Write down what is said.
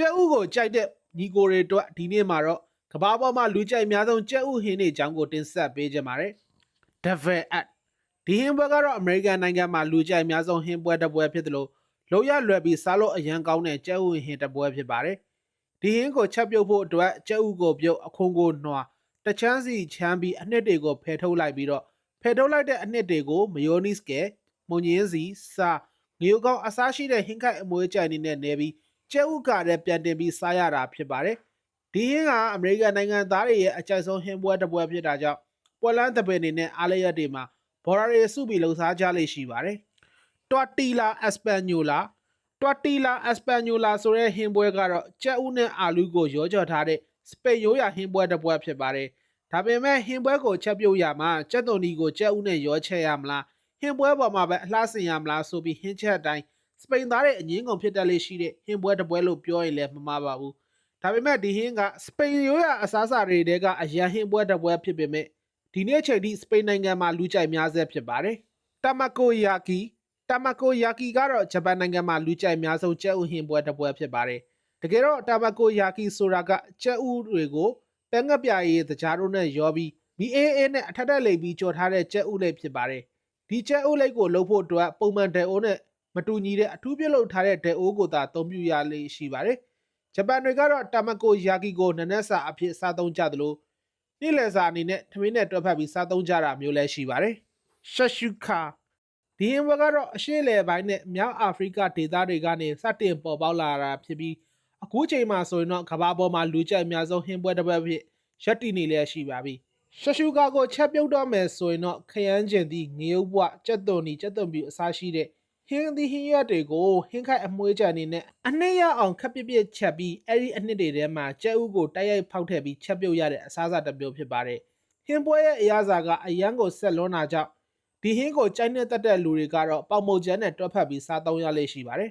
ကြက်ဥကိုကြိုက်တဲ့ညီကိုတွေအတွက်ဒီနေ့မှာတော့ကမ္ဘာပေါ်မှာလူကြိုက်အများဆုံးကြက်ဥဟင်းတွေအကြောင်းကိုတင်ဆက်ပေးကြပါမယ်။ Devil Egg ဒီဟင်းပွဲကတော့အမေရိကန်နိုင်ငံမှာလူကြိုက်အများဆုံးဟင်းပွဲတစ်ပွဲဖြစ်တယ်လို့လုံရလွယ်ပြီးစားလို့အရန်ကောင်းတဲ့ကြက်ဥဟင်းတစ်ပွဲဖြစ်ပါတယ်။ဒီဟင်းကိုချက်ပြုတ်ဖို့အတွက်ကြက်ဥကိုပြုတ်အခွံကိုနှွာတချမ်းစီချမ်းပြီးအနှစ်တွေကိုဖယ်ထုတ်လိုက်ပြီးတော့ဖယ်ထုတ်လိုက်တဲ့အနှစ်တွေကိုမယိုနီးစ်ကဲမုန်ညင်းစီစာငရုတ်ကောင်းအစားရှိတဲ့ဟင်းခိုက်အမွေးကြိုင်နေနဲ့နေပြီးကြက်ဥကလည်းပြန်တင်ပြီးစားရတာဖြစ်ပါတယ်။ဒီဟင်းကအမေရိကန်နိုင်ငံသားတွေရဲ့အကြိုက်ဆုံးဟင်းပွဲတစ်ပွဲဖြစ်တာကြောင့်ပွဲလန်းတပင်နေနဲ့အားလျက်တွေမှာဘော်ဒါတွေစုပြီးလှုပ်ရှားကြလေရှိပါတယ်။ Tortilla Española ဆိုတဲ့ဟင်းပွဲကတော့ကြက်ဥနဲ့အာလူးကိုရောကြော်ထားတဲ့စပိန်ရိုးရာဟင်းပွဲတစ်ပွဲဖြစ်ပါတယ်။ဒါပေမဲ့ဟင်းပွဲကိုချက်ပြုတ်ရမှာကြက်သွန်ဒီကိုကြက်ဥနဲ့ရောချက်ရမလားဟင်းပွဲပေါ်မှာပဲအလှဆင်ရမလားဆိုပြီးဟင်းချက်အတိုင်းစပိန်သားတွေအငင်းကုန်ဖြစ်တတ်လေရှိတဲ့ဟင်းပွဲတစ်ပွဲလို့ပြောရင်လည်းမမှားပါဘူး။ဒါပေမဲ့ဒီဟင်းကစပိန်ရိုးရာအစားအစာတွေတဲကအရန်ဟင်းပွဲတစ်ပွဲဖြစ်ပေမဲ့ဒီနေ့ချိန်ထိစပိန်နိုင်ငံမှာလူကြိုက်များဆဲဖြစ်ပါတယ်။ Tamagoyaki ကတော့ဂျပန်နိုင်ငံမှာလူကြိုက်များဆုံးကြက်ဥဟင်းပွဲတစ်ပွဲဖြစ်ပါတယ်။တကယ်တော့Tamagoyakiဆိုတာကကြက်ဥတွေကိုပဲငတ်ပြာရည်တကြားတို့နဲ့ရောပြီးမီအေးအေးနဲ့အထက်ထက်လိပ်ပြီးကြော်ထားတဲ့ကြက်ဥလိပ်ဖြစ်ပါတယ်။ဒီကြက်ဥလိပ်ကိုလုပ်ဖို့အတွက်ပုံမှန်ဒဲအိုးနဲ့မတူညီတဲ့အထူးပြုလုပ်ထားတဲ့ဒဲအိုးကိုသာအသုံးပြုရလေရှိပါတယ်။ဂျပန်တွေကတော့Tamagoyakiကိုနနက်စာအဖြစ်စားသုံးကြသလိုနေ့လယ်စာအနေနဲ့ထမင်းနဲ့တွဲဖက်ပြီးစားသုံးကြတာမျိုးလည်းရှိပါတယ်။ Shakshuka ဒီဟင်းပွဲကတော့အရှေ့လယ်ပိုင်းနဲ့မြောက်အာဖရိကဒေသတွေကနေစတင်ပေါ်ပေါက်လာတာဖြစ်ပြီးအခုချိန်မှာဆိုရင်တော့ကမ္ဘာပေါ်မှာလူကြိုက်အများဆုံးဟင်းပွဲတစ်ပွဲဖြစ်ရပ်တည်နေလျက်ရှိပါပြီ။ Shakshuka ကိုချက်ပြုတ်တော့မယ်ဆိုရင်တော့ခရမ်းကျင်သည့်ငရုတ်ပွကြက်သွန်ပြူအစားရှိတဲ့ဟင်းသီးဟင်းရွက်တွေကိုဟင်းခိုက်အမွှေးကြံနေနဲ့အနှစ်ရအောင်ခပ်ပြစ်ချက်ပြီးအဲ့ဒီအနှစ်တွေထဲမှာကြက်ဥကိုတိုက်ရိုက်ဖောက်ထည့်ပြီးချက်ပြုတ်ရတဲ့အစားအစာတစ်မျိုးဖြစ်ပါတယ်။ဟင်းပွဲရဲ့အရသာကအရန်ကိုဆက်လွန်းတာကြောင့်ဒီဟင်းကိုကြိုက်နှစ်သက်တဲ့လူတွေကတော့ပေါင်မုတ်ကျန်းနဲ့တွဲဖက်ပြီးစားသုံးရလေရှိပါတယ်